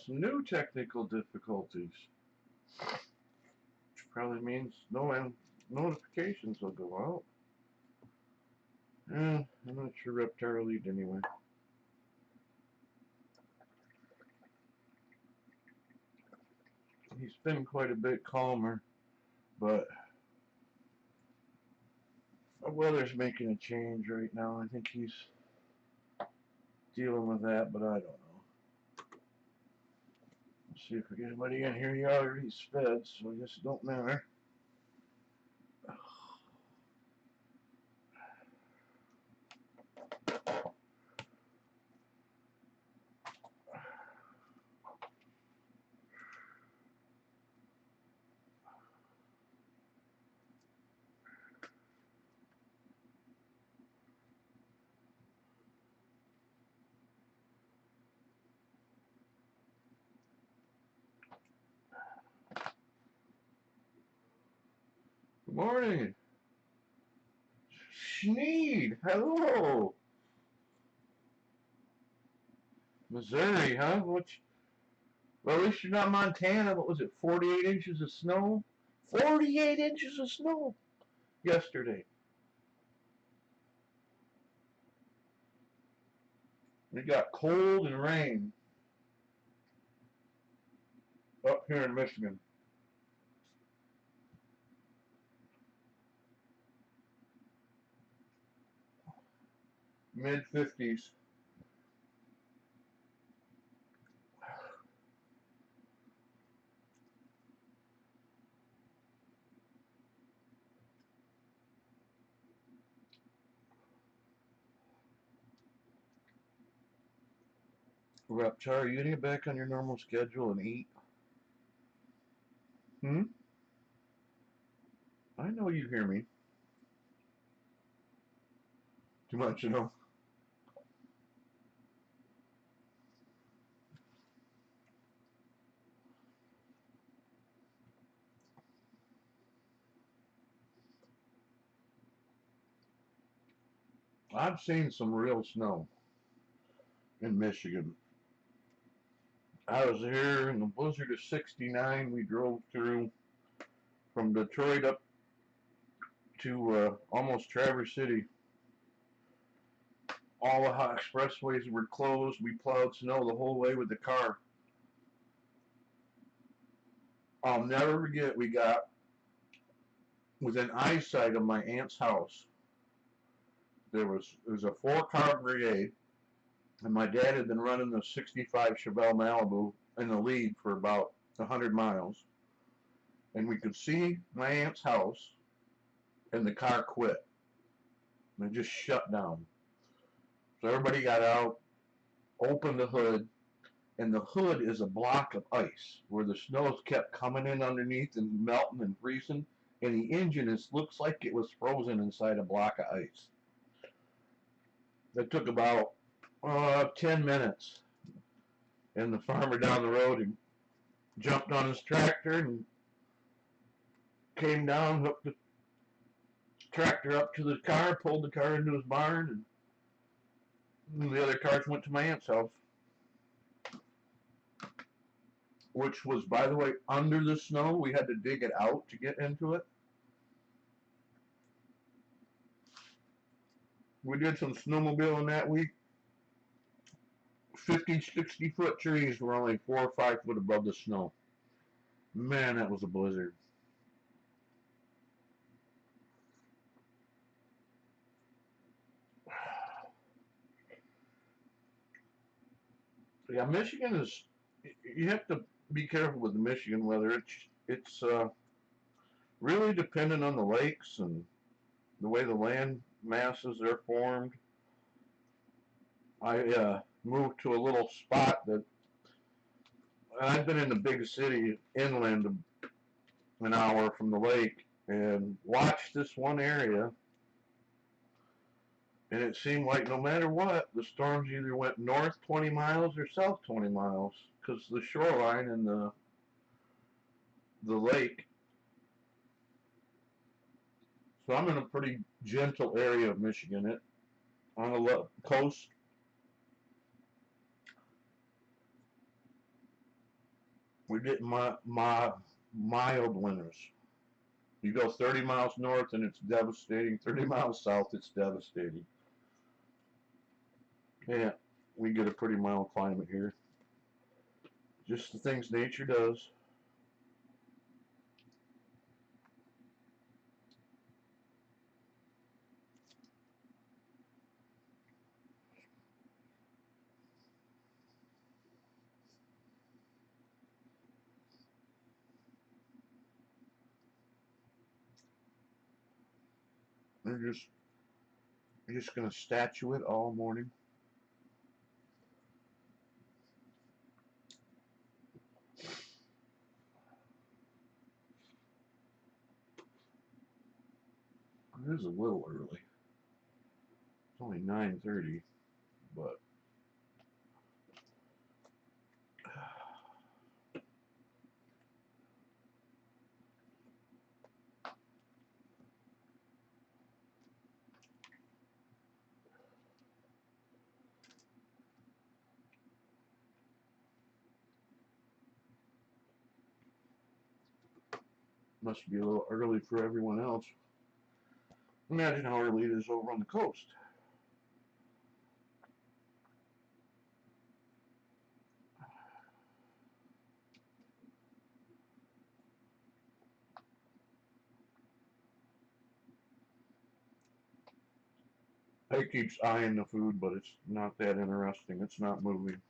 some new technical difficulties. Which probably means no notifications will go out. I'm not sure Reptar will lead anyway. He's been quite a bit calmer, but the weather's making a change right now. I think he's dealing with that, but I don't know. Let's see if we get anybody in here. He already's fed, so I guess it don't matter. Good morning. Schneed, hello. Missouri, huh? Well, at least you're not Montana. What was it, 48 inches of snow? 48 inches of snow yesterday. It got cold and rain up here in Michigan. Mid-50s. Reptar, are you gonna get back on your normal schedule and eat? I know you hear me. Too much, you know. I've seen some real snow in Michigan. I was here in the blizzard of '69. We drove through from Detroit up to almost Traverse City. All the expressways were closed. We plowed snow the whole way with the car. I'll never forget, we got within eyesight of my aunt's house. It was a 4-car brigade, and my dad had been running the '65 Chevelle Malibu in the lead for about 100 miles. And we could see my aunt's house, and the car quit. And it just shut down. So everybody got out, opened the hood, and the hood is a block of ice where the snow kept coming in underneath and melting and freezing, and the engine looks like it was frozen inside a block of ice. That took about 10 minutes, and the farmer down the road and jumped on his tractor and came down, hooked the tractor up to the car, pulled the car into his barn, and the other cars went to my aunt's house, which was, by the way, under the snow. We had to dig it out to get into it. We did some snowmobiling that week. 50, 60-foot trees were only 4 or 5 foot above the snow. Man, that was a blizzard. Yeah, Michigan is. You have to be careful with the Michigan weather. It's really dependent on the lakes and the way the land masses are formed. I moved to a little spot that I've been in the big city inland an hour from the lake and watched this one area, and it seemed like no matter what, the storms either went north 20 miles or south 20 miles because the shoreline and the lake. So I'm in a pretty gentle area of Michigan. It on the coast. We're getting mild winters. You go 30 miles north and it's devastating. 30 miles south, it's devastating. Yeah, we get a pretty mild climate here. Just the things nature does. We're just gonna statue it all morning. It is a little early. It's only 9:30, but must be a little early for everyone else. Imagine how early it is over on the coast. He keeps eyeing the food, but it's not that interesting. It's not moving.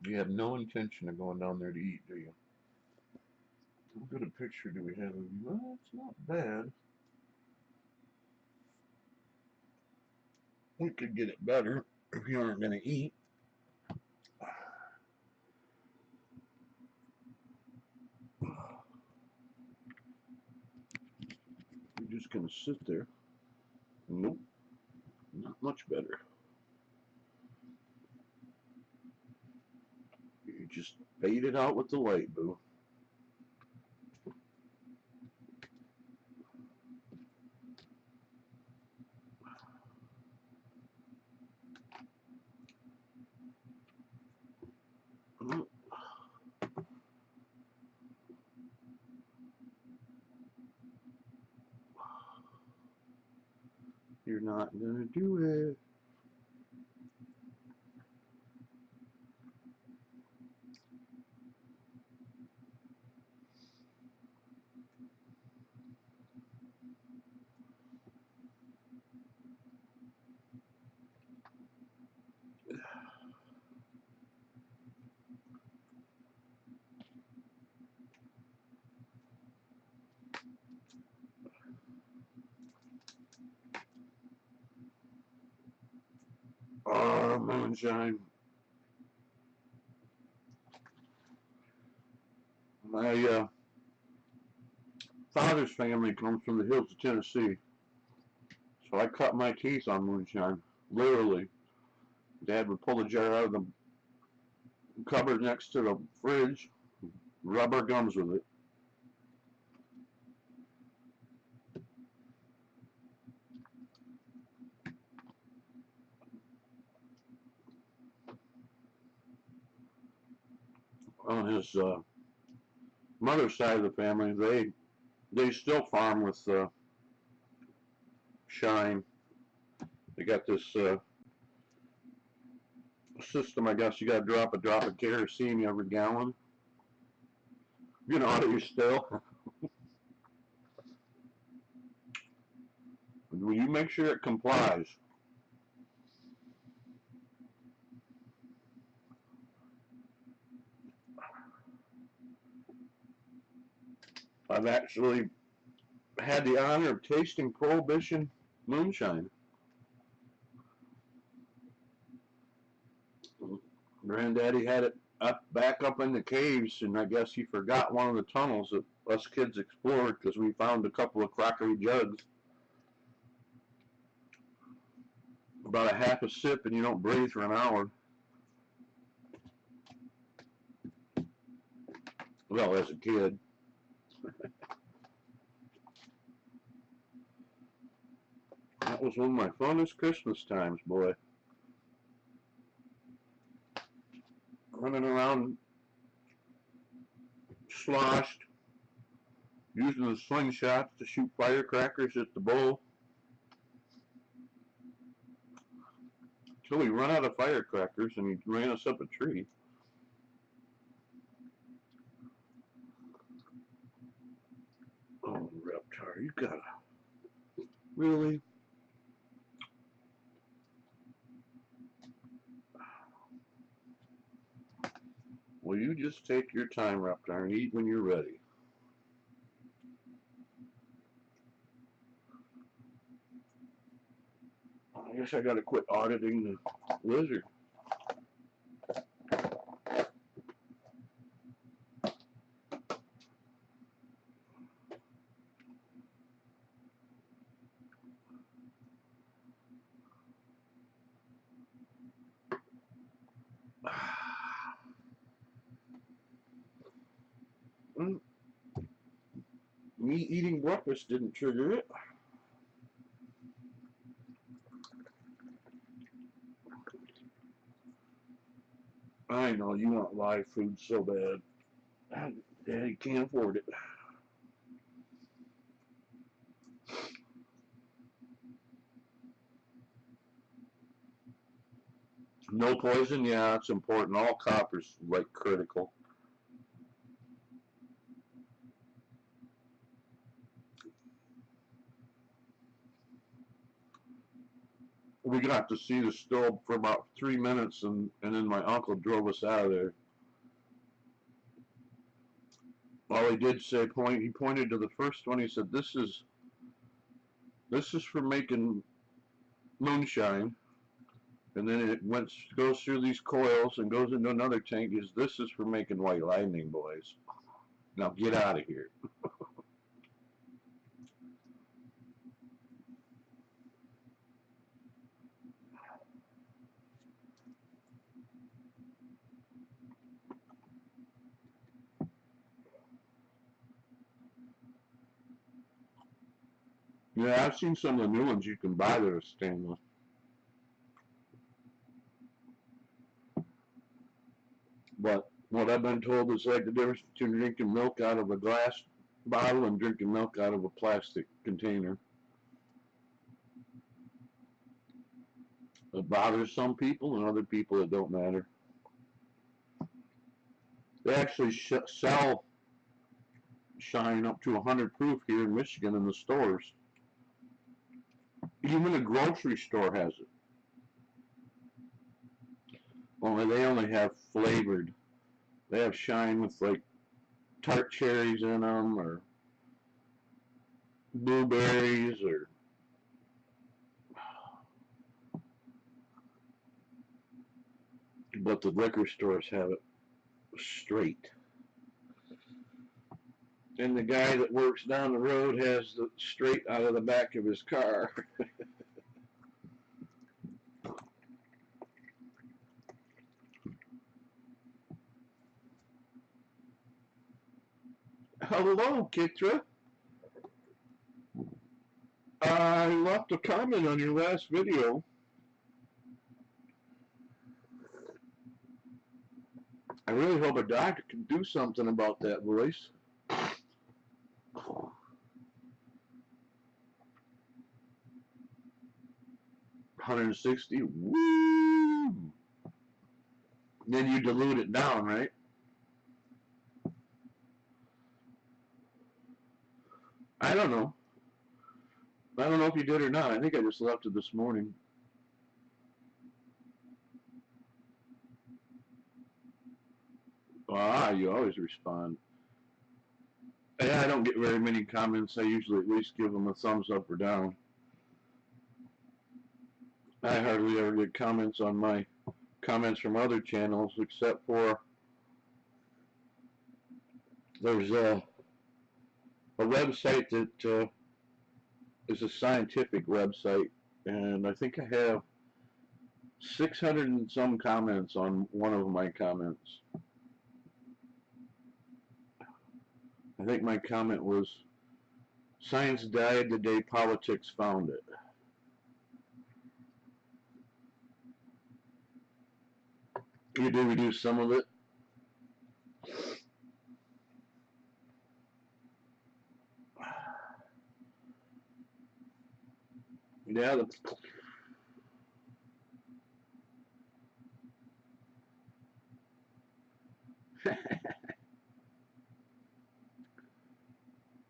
You have no intention of going down there to eat, do you? How good a picture do we have of you? Well, it's not bad. We could get it better if you aren't going to eat. You're just going to sit there. Nope, not much better. You just fade it out with the light, boo. You're not going to do it. Oh, moonshine. My father's family comes from the hills of Tennessee, so I cut my teeth on moonshine. Literally. Dad would pull the jar out of the cupboard next to the fridge, rub our gums with it. On his mother's side of the family, they still farm with Shine. They got this system. I guess you got to drop a drop of kerosene every gallon. You know how to still. When you make sure it complies. I've actually had the honor of tasting Prohibition moonshine. Granddaddy had it back up in the caves, and I guess he forgot one of the tunnels that us kids explored because we found a couple of crockery jugs. About a half a sip and you don't breathe for an hour. Well, as a kid. That was one of my funnest Christmas times, boy. Running around sloshed, using the slingshots to shoot firecrackers at the bull. Till we run out of firecrackers and he ran us up a tree. Oh, Reptar, you gotta. Really? Well, you just take your time, Reptar, and eat when you're ready. I guess I gotta quit auditing the lizard. Me eating breakfast didn't trigger it. I know you want live food so bad. Daddy can't afford it. No poison, yeah, it's important. All copper's like critical. We got to see the stove for about 3 minutes, and then my uncle drove us out of there. All he did say, he pointed to the first one. He said, "This is for making moonshine." And then it goes through these coils and goes into another tank. This is for making white lightning, boys. Now get out of here. Yeah, I've seen some of the new ones you can buy that are stainless. But what I've been told is like the difference between drinking milk out of a glass bottle and drinking milk out of a plastic container. It bothers some people and other people it don't matter. They actually sell shine up to 100 proof here in Michigan in the stores. Even a grocery store has it. Only they only have flavored. They have shine with like tart cherries in them or blueberries or but the liquor stores have it straight. And the guy that works down the road has the straight out of the back of his car. Hello, Kitra. I left a comment on your last video. I really hope a doctor can do something about that voice. 160. Woo! Then you dilute it down, right? I don't know. I don't know if you did or not. I think I just left it this morning. You always respond. Yeah, I don't get very many comments. I usually at least give them a thumbs up or down. I hardly ever get comments on my comments from other channels, except for there's a website that is a scientific website, and I think I have 600 and some comments on one of my comments. I think my comment was, "Science died the day politics found it." You do reduce some of it. Yeah.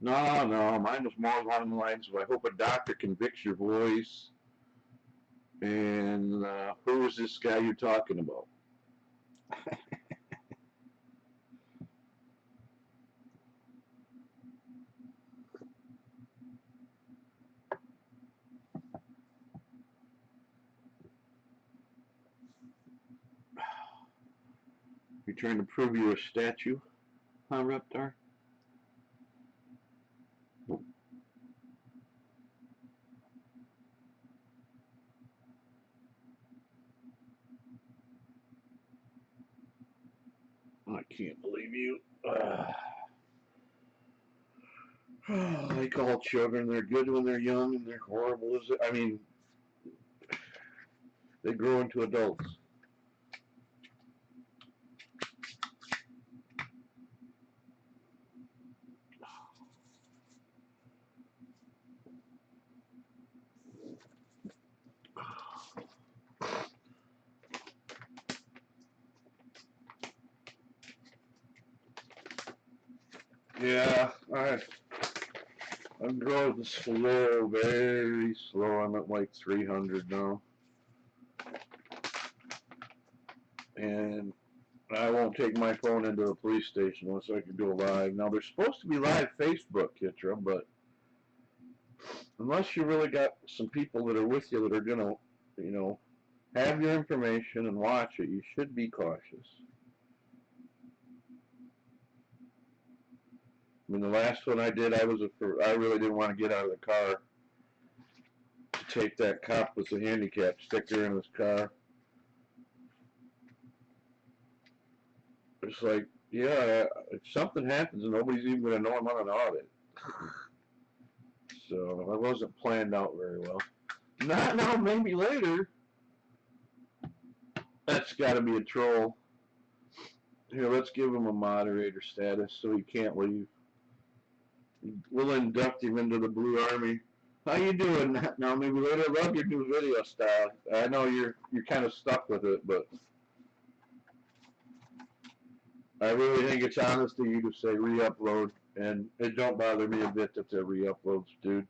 No, no, mine was more along the lines of, I hope a doctor can fix your voice, and who is this guy you're talking about? You're trying to prove you're a statue, huh, Reptar? I can't believe you. Like all children, they're good when they're young and they're horrible as I mean, they grow into adults. Yeah, I'm growing slow, very slow. I'm at like 300 now. And I won't take my phone into the police station unless I can go live. Now, there's supposed to be live Facebook, Kitra, but unless you really got some people that are with you that are going to, have your information and watch it, you should be cautious. I mean, the last one I did, I really didn't want to get out of the car to take that cop with the handicap sticker in his car. It's like, yeah, if something happens, nobody's even going to know I'm on an audit. So I wasn't planned out very well. Not now, maybe later. That's got to be a troll. Here, let's give him a moderator status so he can't leave. We'll induct him into the Blue Army. How you doing now? Maybe later. I love your new video style. I know you're kind of stuck with it, but I really think it's honest of you to say re-upload, and it don't bother me a bit that they're re-uploads, dude.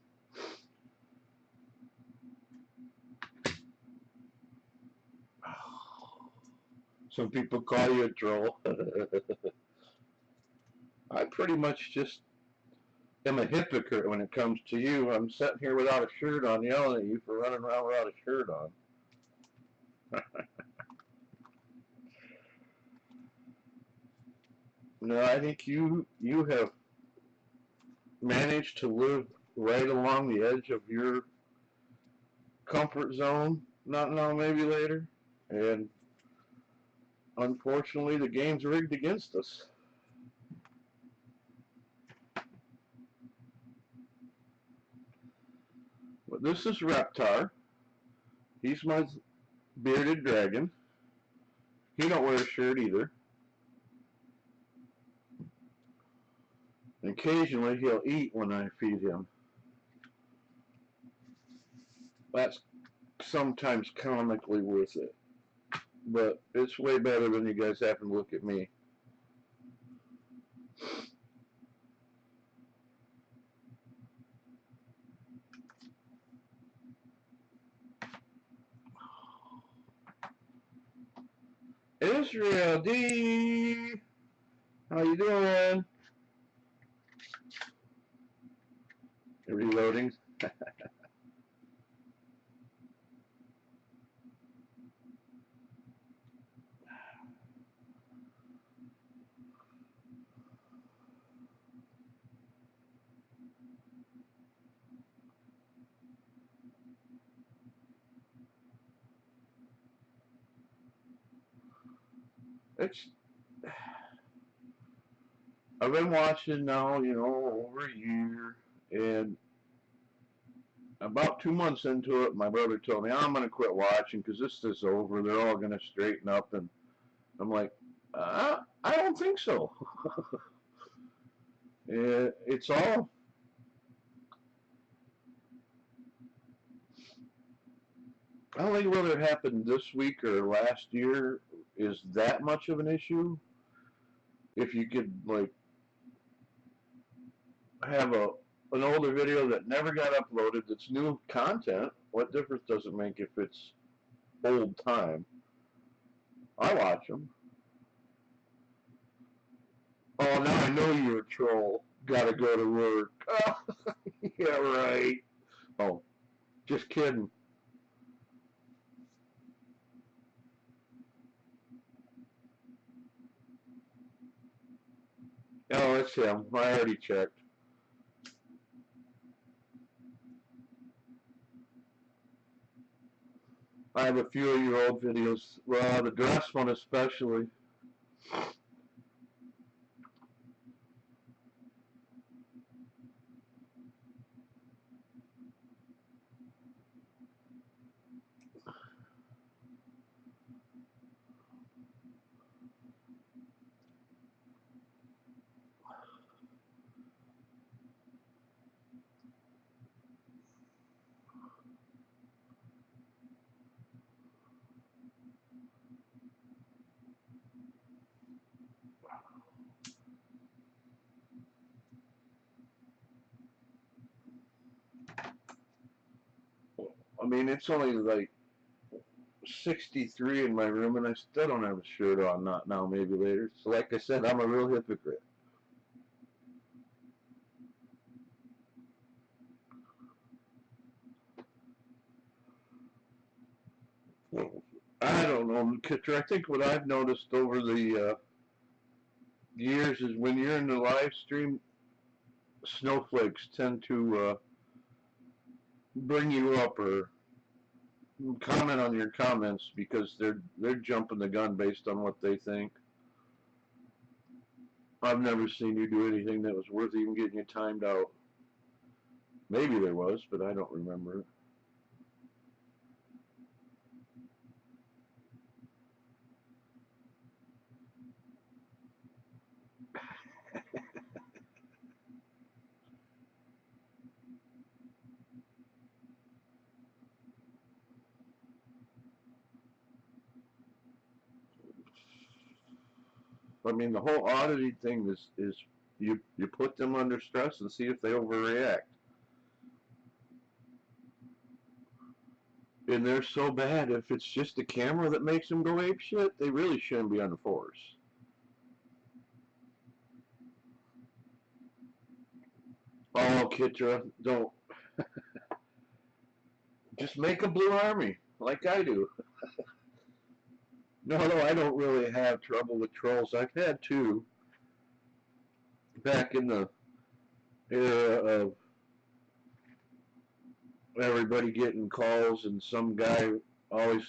Some people call you a troll. I pretty much just am a hypocrite when it comes to you. I'm sitting here without a shirt on, yelling at you for running around without a shirt on. No, I think you have managed to live right along the edge of your comfort zone. Not now, maybe later. And unfortunately, the game's rigged against us. But this is Reptar. He's my bearded dragon. He don't wear a shirt either. And occasionally he'll eat when I feed him. That's sometimes comically worth it. But it's way better than you guys having to look at me. Israel D, how you doing? Reloading. it's I've been watching now, over a year, and about 2 months into it, my brother told me I'm gonna quit watching because this is over. They're all gonna straighten up, and I'm like, I don't think so. It's all. I don't think whether it happened this week or last year is that much of an issue. If you could like have an older video that never got uploaded that's new content, what difference does it make if it's old time? I watch them. Oh, now I know you're a troll. Gotta go to work. Oh, yeah, right. Oh, just kidding. Oh, it's him. I already checked. I have a few of your old videos. Well, the dress one especially. I mean, it's only like 63 in my room, and I still don't have a shirt on. Not now, maybe later. So, like I said, I'm a real hypocrite. I don't know, Kitcher. I think what I've noticed over the years is when you're in the live stream, snowflakes tend to bring you up or comment on your comments because they're jumping the gun based on what they think. I've never seen you do anything that was worth even getting you timed out. Maybe there was, but I don't remember it. I mean, the whole auditing thing is you put them under stress and see if they overreact. And they're so bad. If it's just the camera that makes them go ape shit, they really shouldn't be on the force. Oh, Kitra, don't just make a blue army like I do. No, I don't really have trouble with trolls. I've had two back in the era of everybody getting calls and some guy always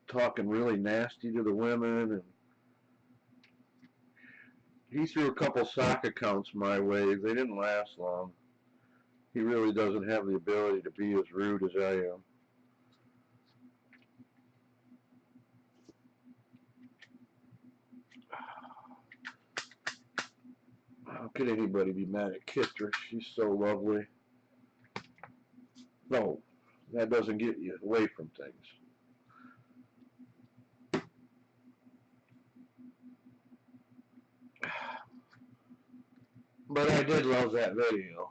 talking really nasty to the women, and he threw a couple sock accounts my way. They didn't last long. He really doesn't have the ability to be as rude as I am. How could anybody be mad at Kistra? She's so lovely. No, that doesn't get you away from things. But I did love that video.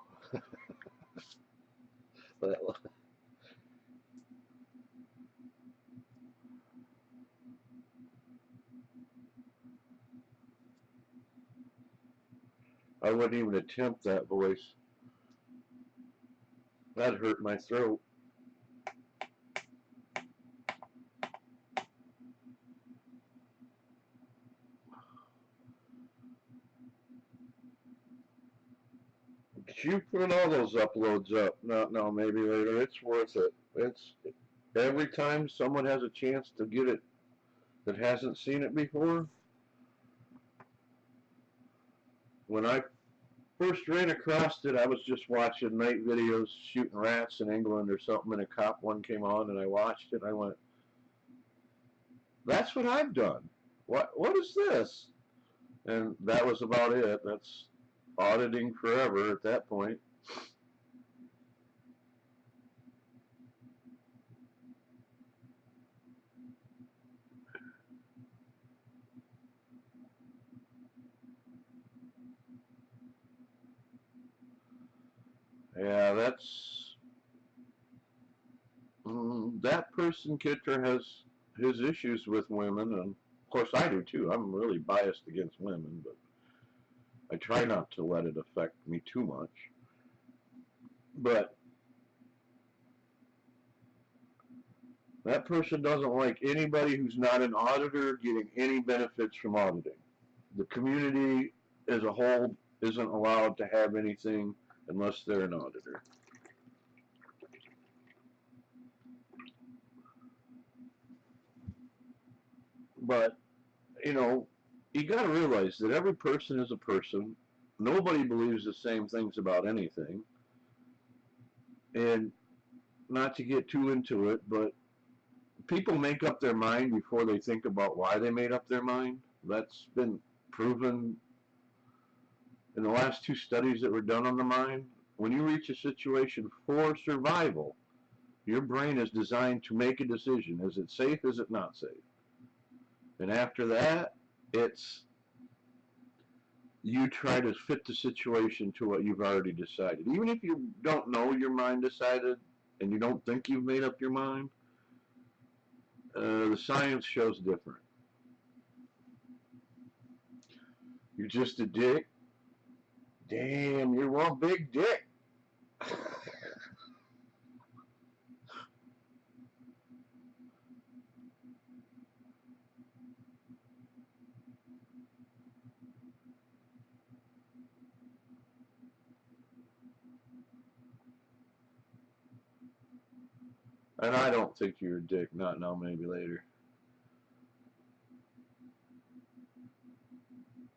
I wouldn't even attempt that voice. That hurt my throat. You put all those uploads up. No, maybe later. It's worth it. It's every time someone has a chance to get it that hasn't seen it before, when I first ran across it, I was just watching night videos shooting rats in England or something, and a cop one came on, and I watched it, and I went, that's what I've done. What is this? And that was about it. That's auditing forever at that point. Yeah, that's that person, Kitter, has his issues with women, and of course I do too. I'm really biased against women, but I try not to let it affect me too much. But that person doesn't like anybody who's not an auditor getting any benefits from auditing. The community as a whole isn't allowed to have anything unless they're an auditor. But, you know, you got to realize that every person is a person. Nobody believes the same things about anything. And not to get too into it, but people make up their mind before they think about why they made up their mind. That's been proven in the last two studies that were done on the mind. When you reach a situation for survival, your brain is designed to make a decision. Is it safe? Is it not safe? And after that, it's you try to fit the situation to what you've already decided. Even if you don't know your mind decided and you don't think you've made up your mind, the science shows different. You're just a dick? Damn, you're one big dick. And I don't think you're a dick. Not now, maybe later.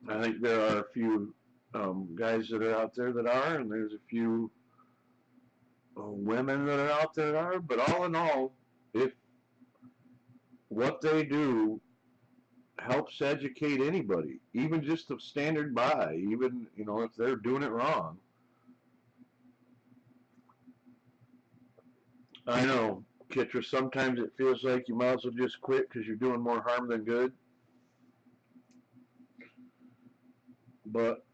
I think there are a few guys that are out there that are, and there's a few women that are out there that are. But all in all, if what they do helps educate anybody, even just a standard by, even if they're doing it wrong. I know, Kitra. Sometimes it feels like you might as well just quit because you're doing more harm than good. But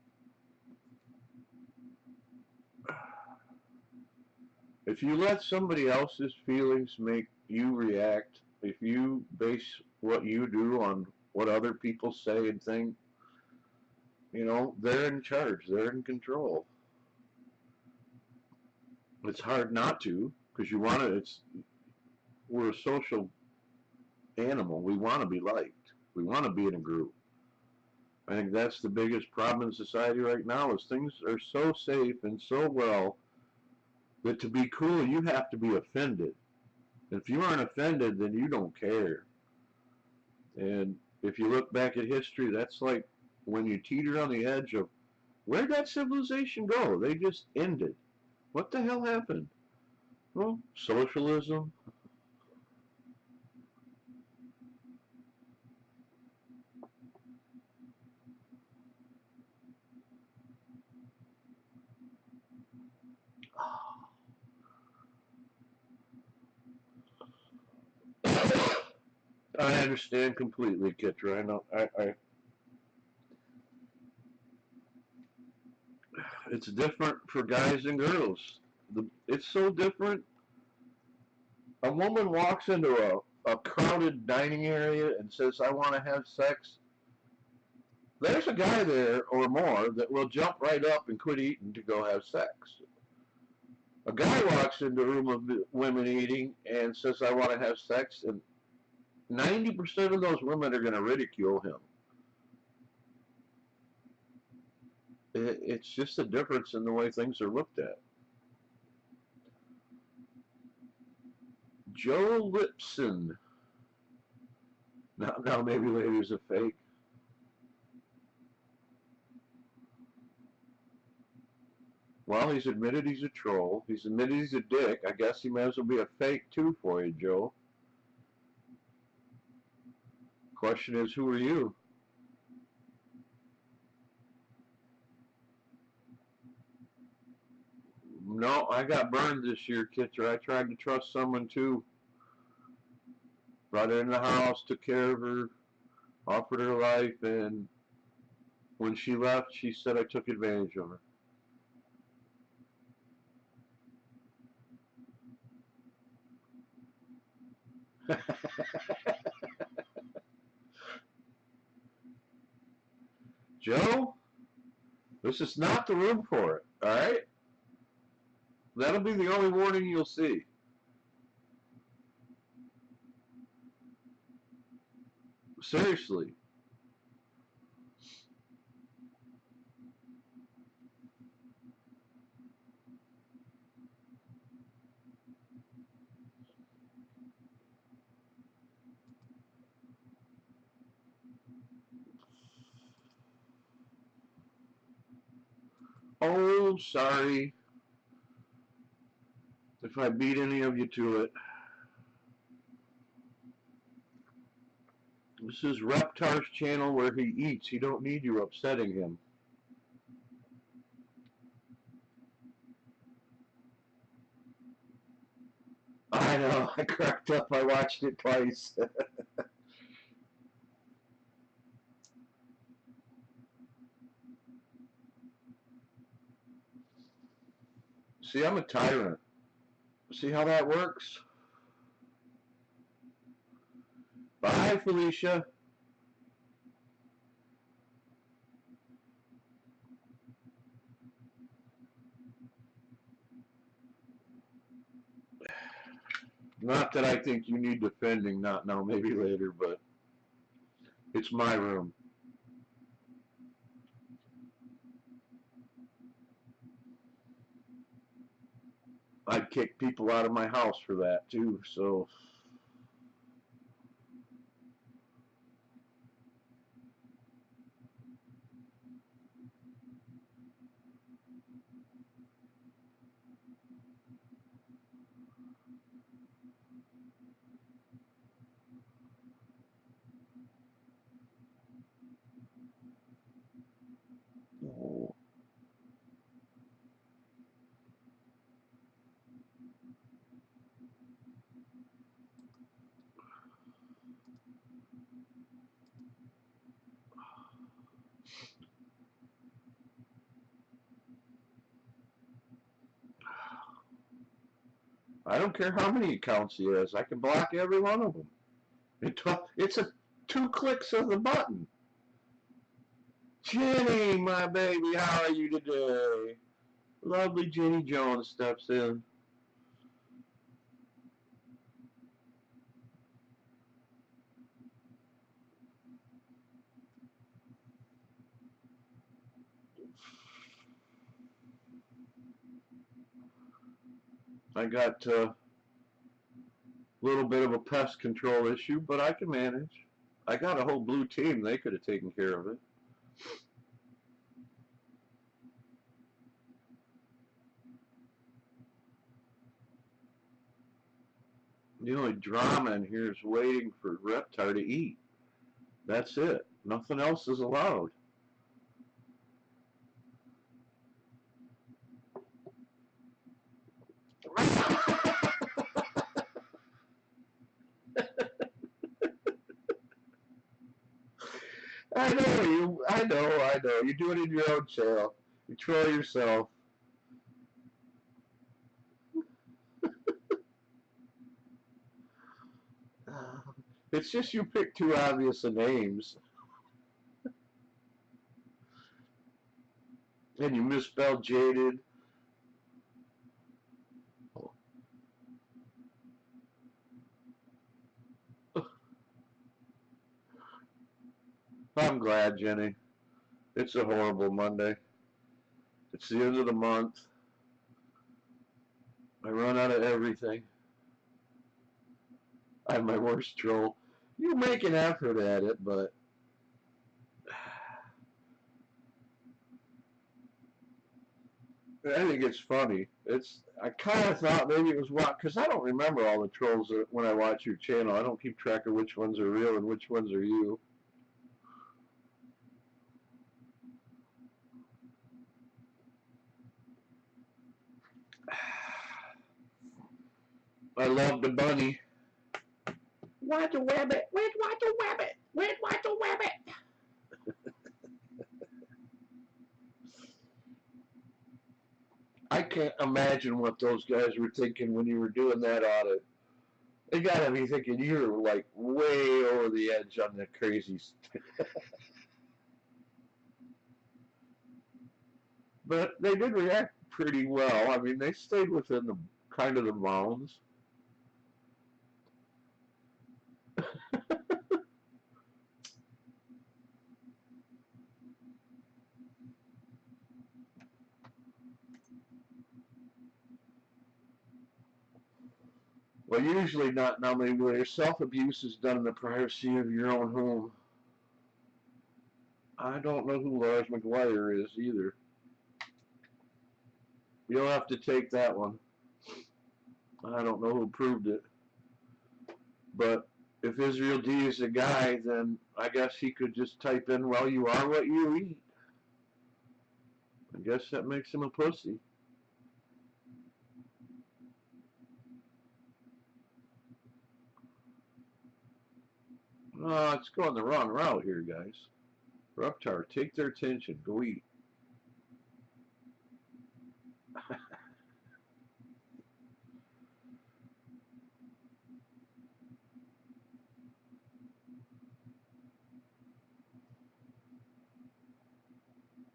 if you let somebody else's feelings make you react, if you base what you do on what other people say and think, they're in charge. They're in control. It's hard not to because you want to. We're a social animal. We want to be liked. We want to be in a group. I think that's the biggest problem in society right now is things are so safe and so well that to be cool you have to be offended. If you aren't offended, then you don't care. And if you look back at history, that's like when you teeter on the edge of where'd that civilization go? They just ended. What the hell happened? Well, socialism. I understand completely, Kitra. I know. It's different for guys and girls. It's so different. A woman walks into a crowded dining area and says, I want to have sex. There's a guy there or more that will jump right up and quit eating to go have sex. A guy walks into a room of women eating and says, I want to have sex, and 90% of those women are going to ridicule him. It's just a difference in the way things are looked at. Joe Lipson. Now maybe lady's a fake. Well, he's admitted he's a troll. He's admitted he's a dick. I guess he might as well be a fake too for you, Joe. Question is, who are you? No, I got burned this year, Kitcher. I tried to trust someone too. Brought her in the house, took care of her, offered her life, and when she left, she said I took advantage of her. Joe, this is not the room for it, all right? That'll be the only warning you'll see. Seriously. Oh, sorry if I beat any of you to it. This is Reptar's channel where he eats. He don't need you upsetting him. I know. I cracked up. I watched it twice. See, I'm a tyrant. See how that works? Bye, Felicia. Not that I think you need defending, not now, maybe later, but it's my room. I'd kick people out of my house for that, too, so. Oh. I don't care how many accounts he has. I can block every one of them. It's a 2 clicks of the button. Jenny, my baby, how are you today? Lovely Jenny Jones steps in. I got a little bit of a pest control issue, but I can manage. I got a whole blue team. They could have taken care of it. The only drama in here is waiting for Reptar to eat. That's it. Nothing else is allowed. I know you. I know. You do it in your own channel. You troll yourself. It's just you pick too obvious of names. And you misspelled jaded. I'm glad, Jenny. It's a horrible Monday. It's the end of the month. I run out of everything. I'm my worst troll. You make an effort at it, but I think it's funny. I kind of thought maybe it was what, because I don't remember all the trolls when I watch your channel. I don't keep track of which ones are real and which ones are you. I love the bunny. Want to rabbit? Where's want to rabbit? Where's want to rabbit? I can't imagine what those guys were thinking when you were doing that audit. They gotta be thinking you're like way over the edge on the crazy stuff. But they did react pretty well. I mean, they stayed within the kind of the bounds. Well, usually not normally where self-abuse is done in the privacy of your own home. I don't know who Lars McGuire is either. You'll have to take that one. I don't know who proved it. But if Israel D is a guy, then I guess he could just type in, well, you are what you eat. I guess that makes him a pussy. Oh, it's going the wrong route here, guys. Reptar, take their attention. Go eat.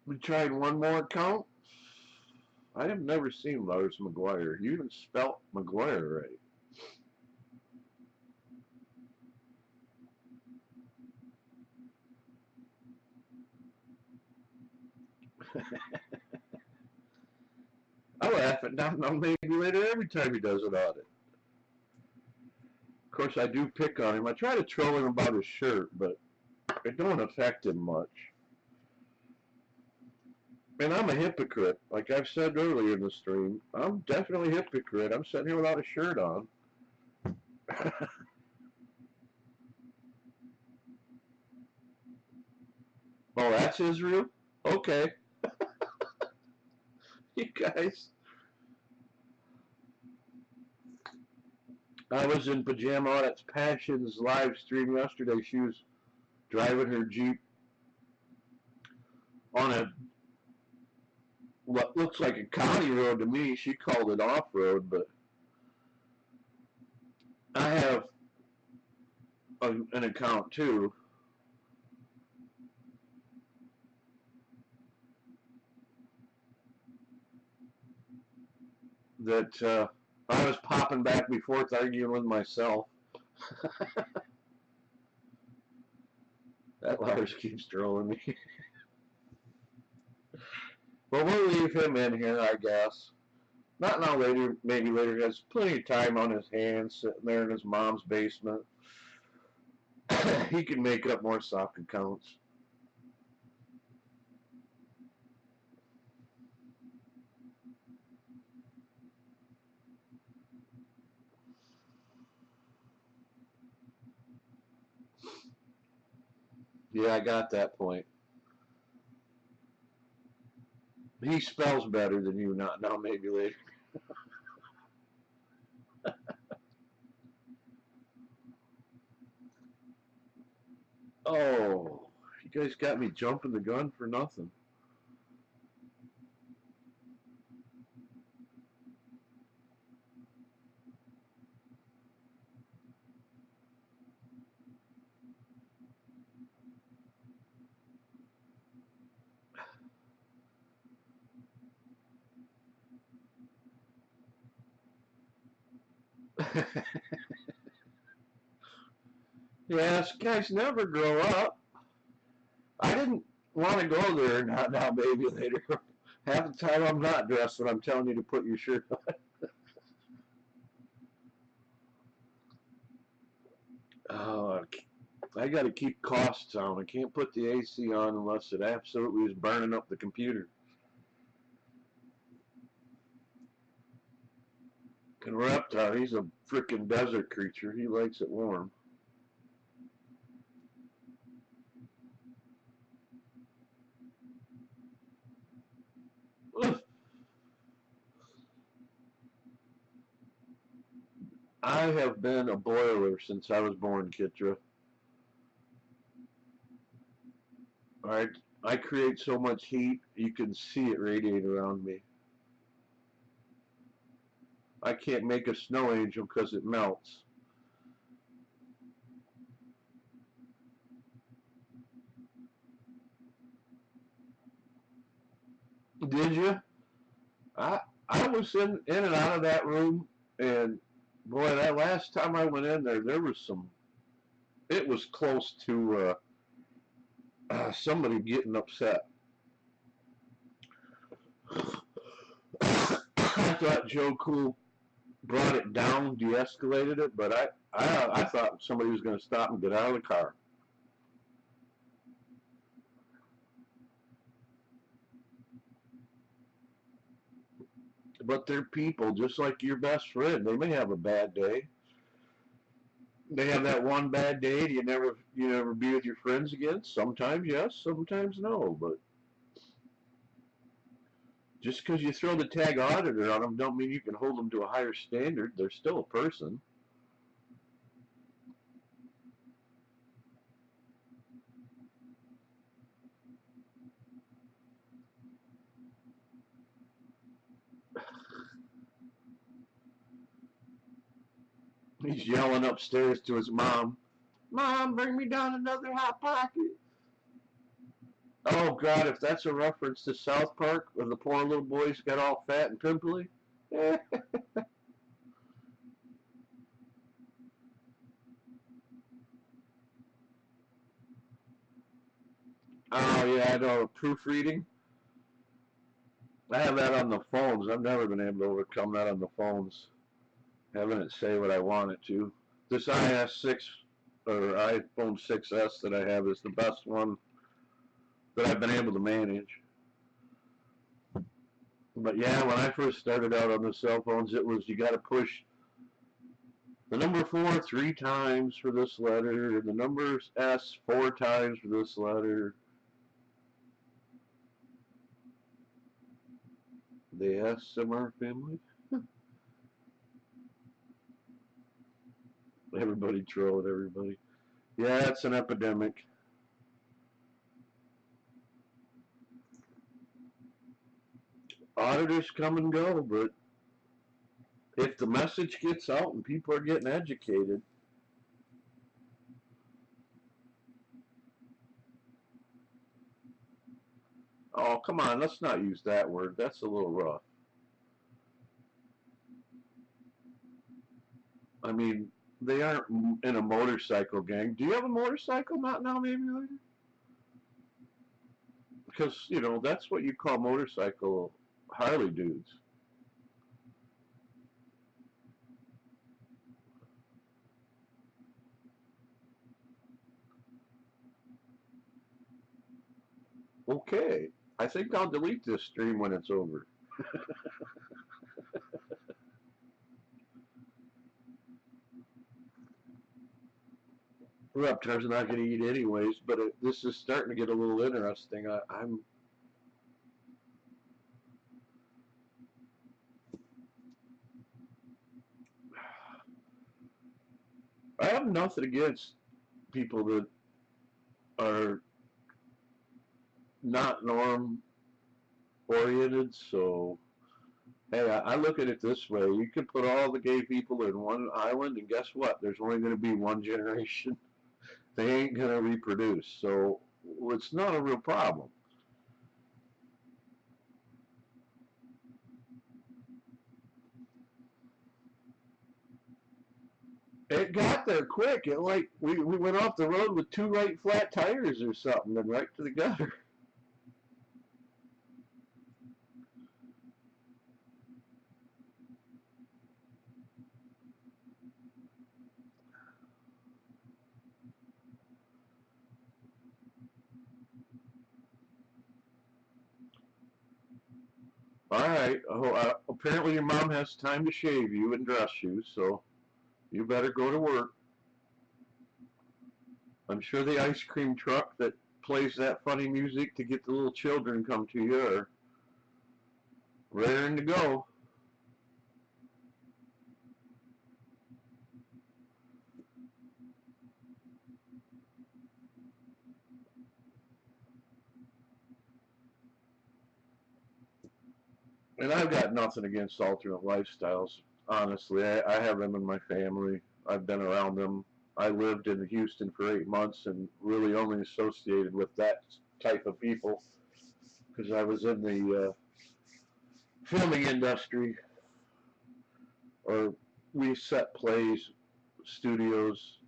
We tried one more account. I have never seen Lars McGuire. You even spelt McGuire right. I laugh at Don maybe later every time he does an audit. Of course, I do pick on him. I try to troll him about his shirt, but it don't affect him much. And I'm a hypocrite. Like I've said earlier in the stream, I'm definitely a hypocrite. I'm sitting here without a shirt on. Oh, that's Israel? Okay. You guys. I was in Pajama Audit's Passions live stream yesterday. She was driving her Jeep on a what looks like a county road to me. She called it off road, but I have an account too. That I was popping back and forth arguing with myself. That Lars keeps trolling me. But we'll leave him in here, I guess. Not now, later, maybe later. He has plenty of time on his hands sitting there in his mom's basement. He can make up more sock accounts. Yeah, I got that point. He spells better than you, not now, maybe later. Oh, you guys got me jumping the gun for nothing. Yes, guys never grow up. I didn't want to go there, not now, maybe later. Half the time I'm not dressed when I'm telling you to put your shirt on. Oh, I got to keep costs down. I can't put the AC on unless it absolutely is burning up the computer. And reptile, he's a freaking desert creature. He likes it warm. I have been a boiler since I was born, Kitra. I, I create so much heat, you can see it radiate around me. I can't make a snow angel because it melts. Did you? I I was in and out of that room, and boy, that last time I went in there, there was some. It was close to somebody getting upset. I thought Joe Cool brought it down, de-escalated it, but I thought somebody was going to stop and get out of the car. But they're people, just like your best friend. They may have a bad day. They have that one bad day, and you never be with your friends again. Sometimes yes, sometimes no. But just because you throw the tag auditor on them, don't mean you can hold them to a higher standard. They're still a person. He's yelling upstairs to his mom, "Mom, bring me down another hot pocket." Oh God, if that's a reference to South Park, where the poor little boys got all fat and pimply. Oh yeah, I know. Proofreading. I have that on the phones. I've never been able to overcome that on the phones. Having it say what I want it to. This IS6 or iPhone 6S that I have is the best one that I've been able to manage. But yeah, when I first started out on the cell phones, it was you got to push the number 4 3 times for this letter, and the number S 4 times for this letter. The SMR family. Everybody troll it, everybody. Yeah, it's an epidemic. Auditors come and go, but if the message gets out and people are getting educated, oh, come on, let's not use that word. That's a little rough. I mean, they aren't in a motorcycle gang. Do you have a motorcycle? Not now, maybe later? Because, that's what you call motorcycle Harley dudes. Okay. I think I'll delete this stream when it's over. Reptile's not going to eat anyways, but this is starting to get a little interesting. I have nothing against people that are not norm oriented. So, hey, I look at it this way: you can put all the gay people in one island, and guess what? There's only going to be one generation. They ain't going to reproduce. So it's not a real problem. It got there quick. It like we went off the road with two right flat tires or something, and right to the gutter. Alright, apparently your mom has time to shave you and dress you, so you better go to work. I'm sure the ice cream truck that plays that funny music to get the little children come to you are raring to go. And I've got nothing against alternate lifestyles. Honestly, I have them in my family. I've been around them. I lived in Houston for 8 months and really only associated with that type of people because I was in the filming industry, or we set plays, studios,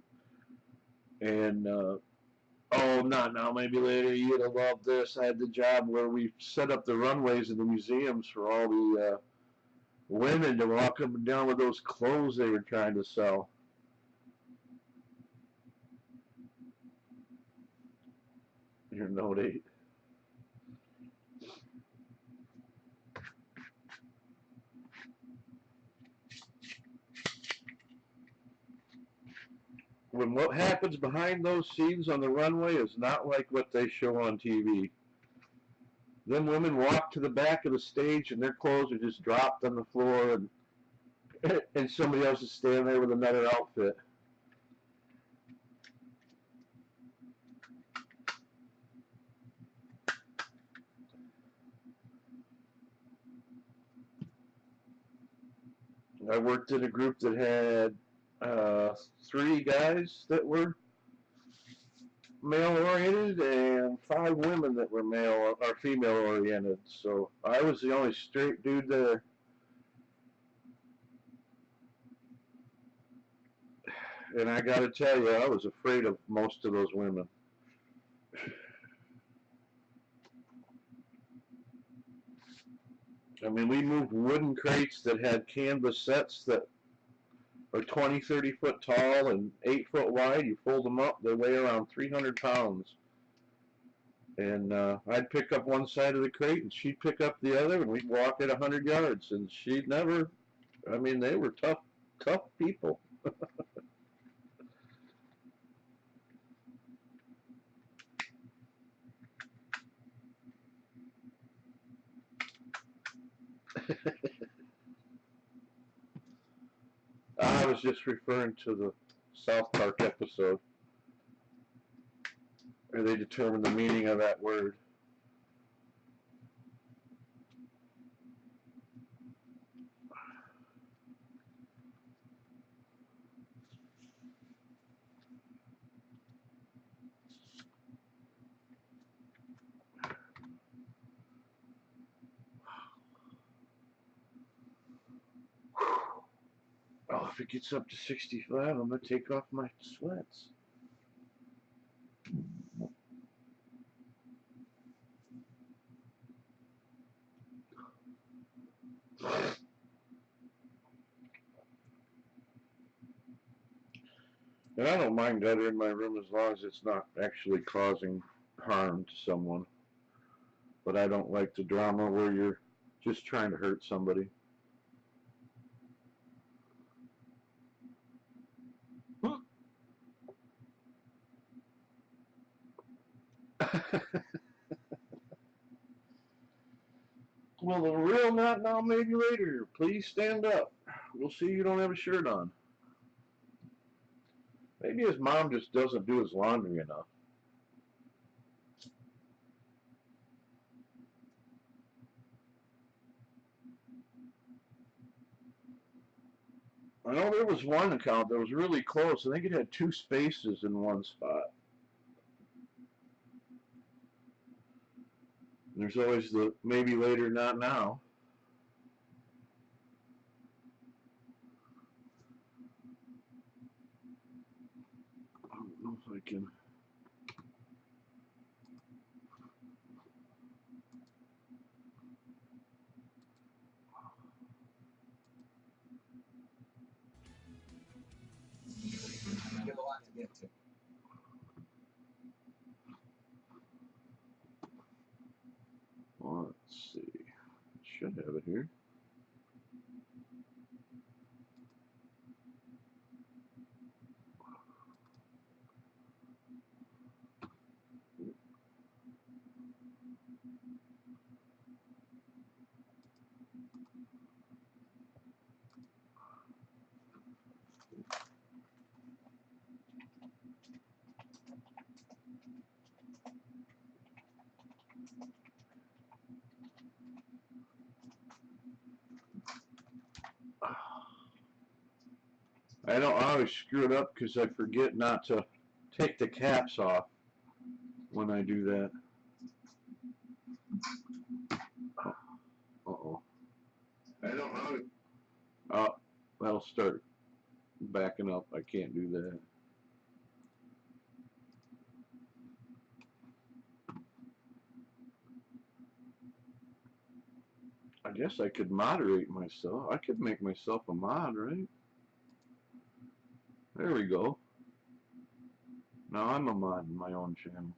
and oh, not now, maybe later. You'd have loved this. I had the job where we set up the runways in the museums for all the women to walk up and down with those clothes they were trying to sell. Your note 8. When what happens behind those scenes on the runway is not like what they show on TV. Them women walk to the back of the stage and their clothes are just dropped on the floor, and somebody else is standing there with another outfit. I worked in a group that had 3 guys that were male oriented and 5 women that were male or female oriented. So I was the only straight dude there. And I got to tell you, I was afraid of most of those women. I mean, we moved wooden crates that had canvas sets that are 20, 30 foot tall and 8 foot wide. You fold them up, they weigh around 300 pounds. And I'd pick up one side of the crate and she'd pick up the other, and we'd walk at 100 yards. And she'd never, I mean, they were tough people. I was just referring to the South Park episode where they determined the meaning of that word. Oh, if it gets up to 65, I'm going to take off my sweats. And I don't mind gutter in my room as long as it's not actually causing harm to someone. But I don't like the drama where you're just trying to hurt somebody. Well, the real not now, maybe later. Please stand up. We'll see you don't have a shirt on. Maybe his mom just doesn't do his laundry enough. I know there was one account that was really close. I think it had 2 spaces in one spot. And there's always the maybe later, not now. I don't know if I can. You have a lot to get to. Let's see. It should have it here. I don't always screw it up because I forget not to take the caps off when I do that. Uh-oh. I don't know. Oh, that'll start backing up. I can't do that. I guess I could moderate myself. I could make myself a mod, right? There we go. Now I'm a mod in my own channel.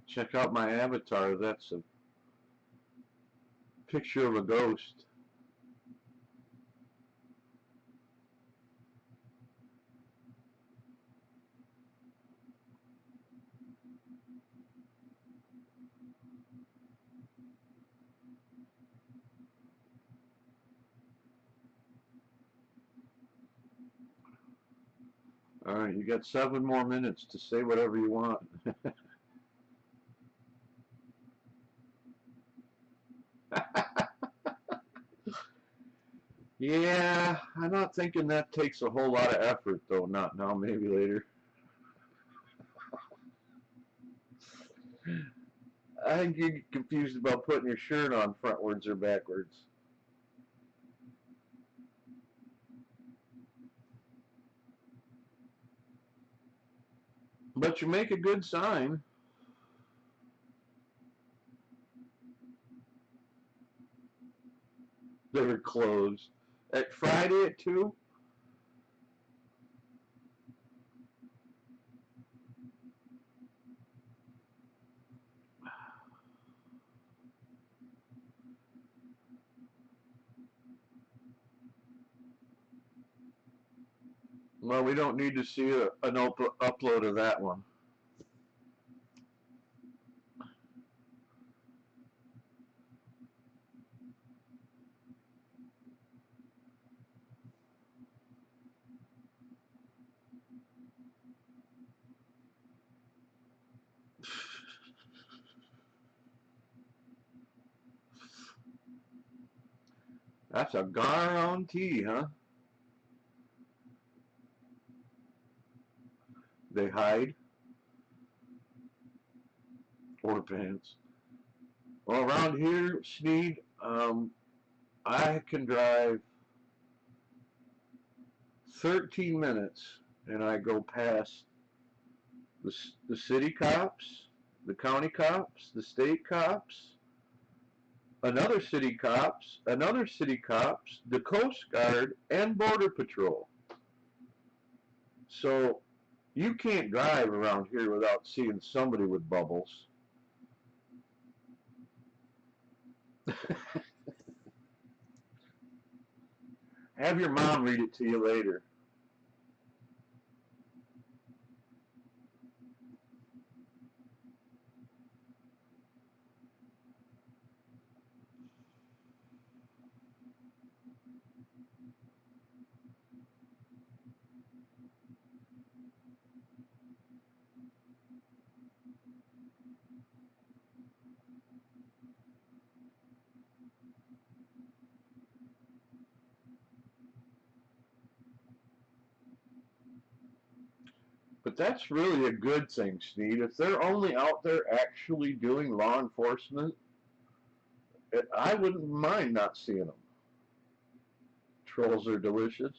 Check out my avatar. That's a picture of a ghost. All right, you got 7 more minutes to say whatever you want. Yeah, I'm not thinking that takes a whole lot of effort, though. Not now, maybe later. I think you get confused about putting your shirt on frontwards or backwards. But you make a good sign. They're closed. At Friday at 2? Well, we don't need to see an upload of that one. That's a guarantee, huh? They hide. Or pants. Well, around here, Sneed, I can drive 13 minutes and I go past the city cops, the county cops, the state cops, another city cops, the Coast Guard, and Border Patrol. So you can't drive around here without seeing somebody with bubbles. Have your mom read it to you later. But that's really a good thing, Sneed. If they're only out there actually doing law enforcement, I wouldn't mind not seeing them. Trolls are delicious.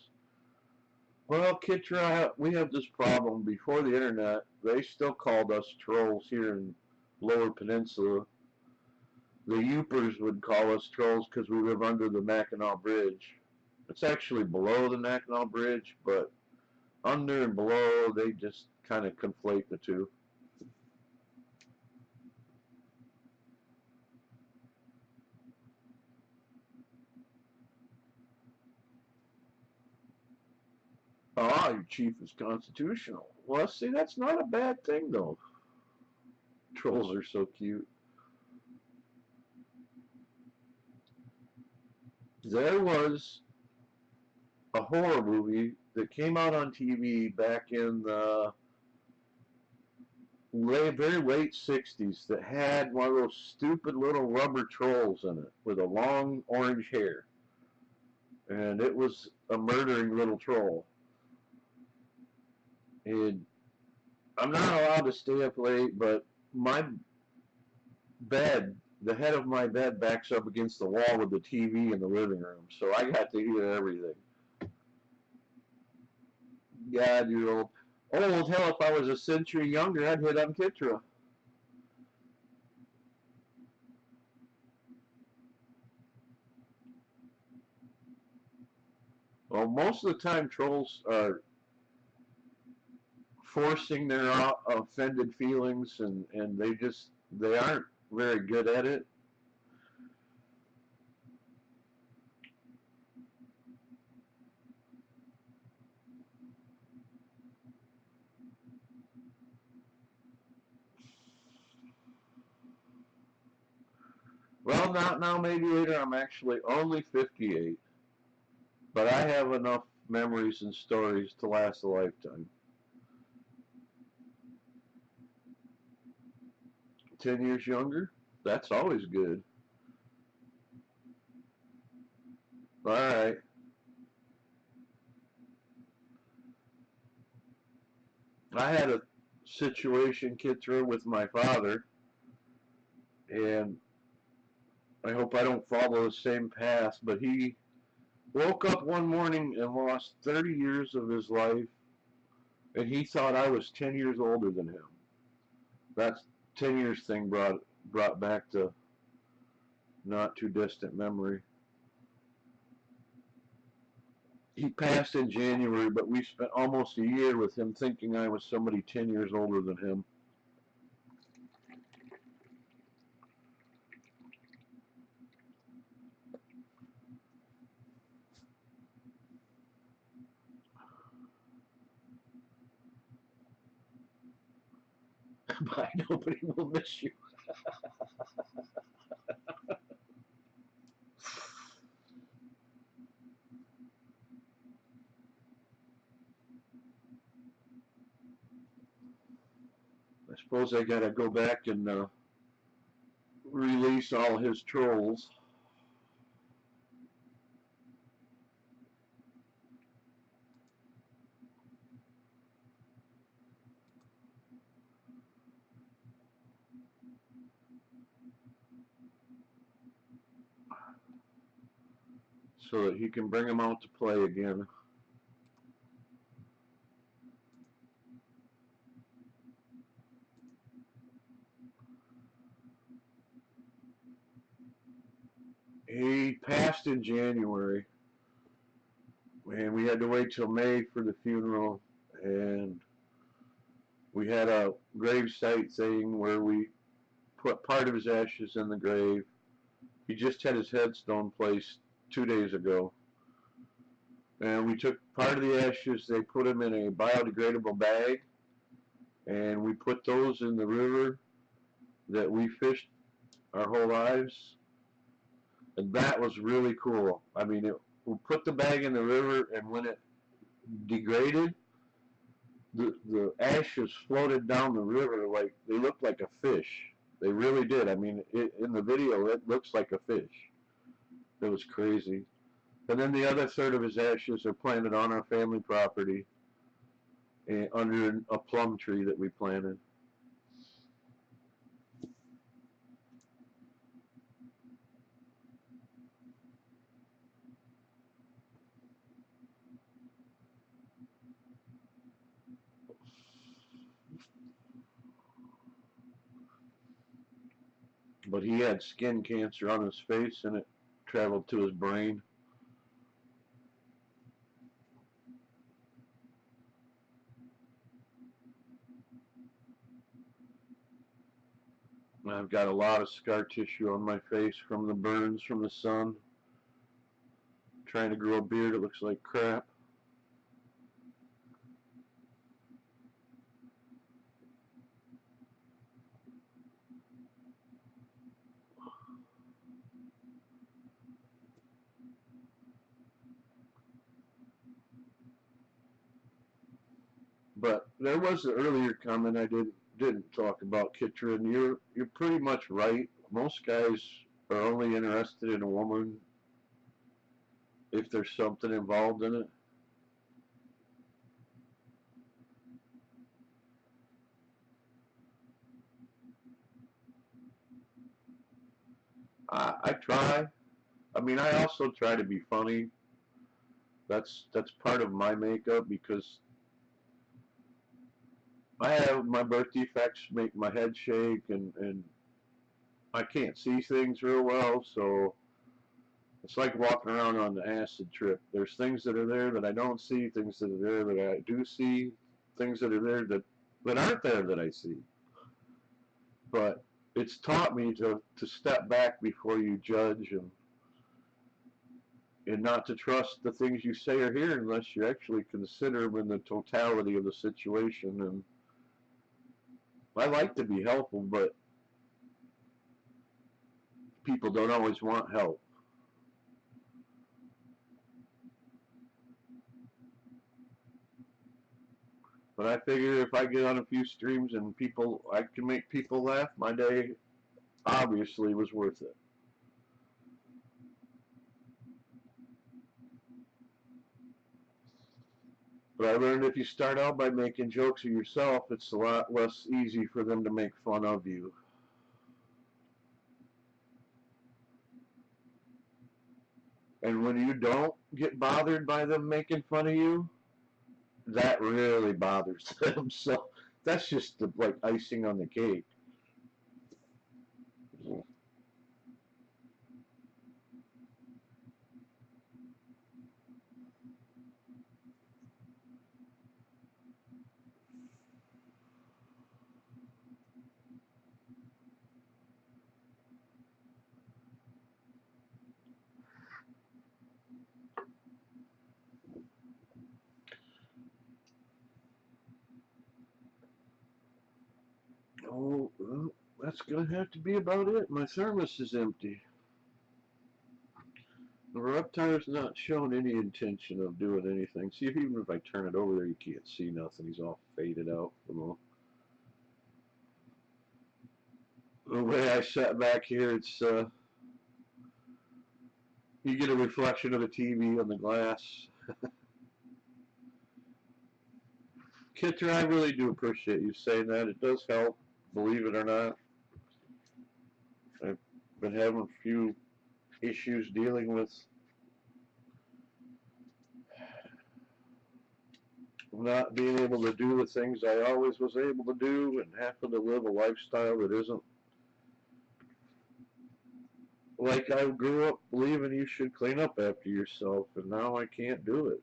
Well, Kitra, we have this problem. Before the internet, they still called us trolls here in Lower Peninsula. The Upers would call us trolls because we live under the Mackinac Bridge. It's actually below the Mackinac Bridge, but under and below, they just kind of conflate the two. Ah, your chief is constitutional. Well, see, that's not a bad thing, though. Trolls are so cute. There was a horror movie that came out on TV back in the very late 60s that had one of those stupid little rubber trolls in it with a long orange hair. And it was a murdering little troll. And I'm not allowed to stay up late, but my bed, the head of my bed backs up against the wall with the TV in the living room, so I got to hear everything. God, you're old. Old, hell, if I was a century younger, I'd hit on Kitra. Well, most of the time, trolls are forcing their offended feelings, and they aren't very good at it. Well, not now, maybe later. I'm actually only 58, but I have enough memories and stories to last a lifetime. 10 years younger? That's always good. All right. I had a situation, Kitra, with my father, and I hope I don't follow the same path, but he woke up one morning and lost 30 years of his life, and he thought I was 10 years older than him. That 10 years thing brought back the not too distant memory. He passed in January, but we spent almost a year with him thinking I was somebody 10 years older than him. Bye, nobody will miss you. I suppose I gotta go back and release all his trolls. So that he can bring them out to play again. He passed in January, and we had to wait till May for the funeral, and we had a gravesite thing where we put part of his ashes in the grave. He just had his headstone placed 2 days ago. And we took part of the ashes, they put them in a biodegradable bag, and we put those in the river that we fished our whole lives. And that was really cool. I mean, we put the bag in the river, and when it degraded, the ashes floated down the river like they looked like a fish. They really did. I mean, in the video, it looks like a fish. It was crazy. And then the other third of his ashes are planted on our family property under a plum tree that we planted. but he had skin cancer on his face, and it traveled to his brain. I've got a lot of scar tissue on my face from the burns from the sun. Trying to grow a beard, it looks like crap. But there was an earlier comment I didn't talk about, Kitrin. You're pretty much right. Most guys are only interested in a woman if there's something involved in it. I try. I mean, I also try to be funny. That's part of my makeup because I have my birth defects make my head shake and I can't see things real well, so it's like walking around on the acid trip. There's things that are there that I don't see, things that are there that I do see, things that are there that aren't there that I see. But it's taught me to step back before you judge and not to trust the things you say or hear unless you actually consider them in the totality of the situation. And I like to be helpful, but people don't always want help. But I figure if I get on a few streams and I can make people laugh, my day obviously was worth it. But I learned if you start out by making jokes of yourself, it's a lot less easy for them to make fun of you. And when you don't get bothered by them making fun of you, that really bothers them. So that's just like icing on the cake. Oh, well, that's going to have to be about it. My thermos is empty. The Reptile's not showing any intention of doing anything. See, even if I turn it over there, you can't see nothing. He's all faded out from the way I sat back here. It's you get a reflection of the TV on the glass. Kitter, I really do appreciate you saying that. It does help, believe it or not. I've been having a few issues dealing with not being able to do the things I always was able to do and having to live a lifestyle that isn't like I grew up believing you should clean up after yourself, and now I can't do it.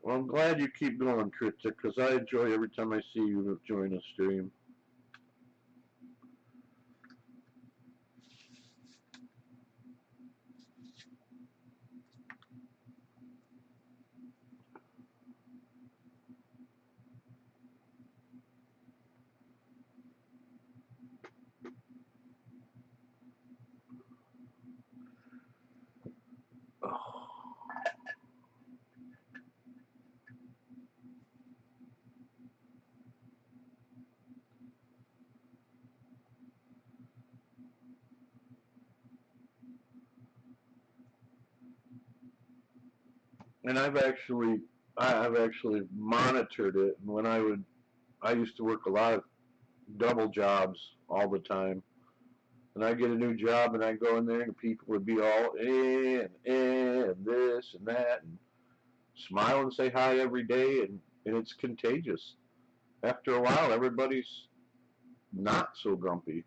Well, I'm glad you keep going, Kritik, because I enjoy every time I see you join a stream. And I've actually monitored it. And when I used to work a lot of double jobs all the time. And I get a new job and I go in there and people would be all and this and that. And smile and say hi every day, and it's contagious. After a while, everybody's not so grumpy.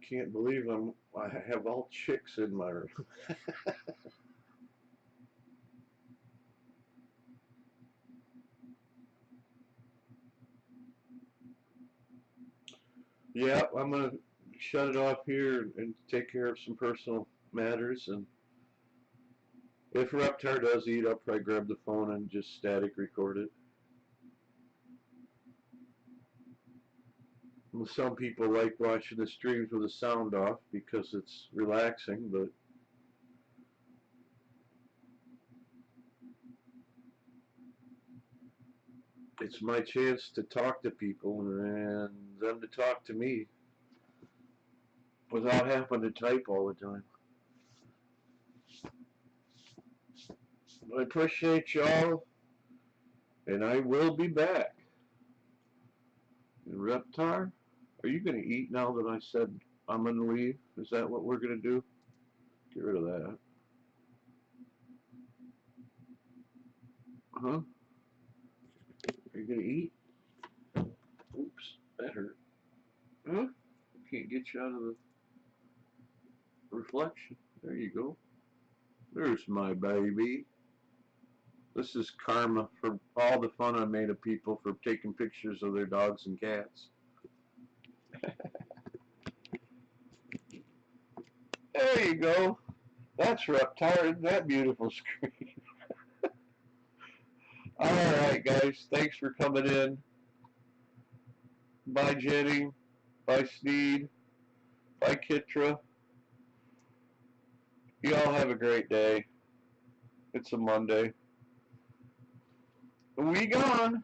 Can't believe I have all chicks in my room. Yeah, I'm gonna shut it off here and take care of some personal matters. And if Reptar does eat, I'll probably grab the phone and just static record it. Well, some people like watching the streams with the sound off because it's relaxing, but it's my chance to talk to people and them to talk to me without having to type all the time. I appreciate y'all, and I will be back. And Reptar, are you going to eat now that I said I'm going to leave? Is that what we're going to do? Get rid of that. Huh? Are you going to eat? Oops, that hurt. Huh? Can't get you out of the reflection. There you go. There's my baby. This is karma for all the fun I made of people for taking pictures of their dogs and cats. There you go. That's Reptar. Isn't that beautiful screen? Alright, guys. Thanks for coming in. Bye, Jenny. Bye, Sneed. Bye, Kitra. You all have a great day. It's a Monday. We gone.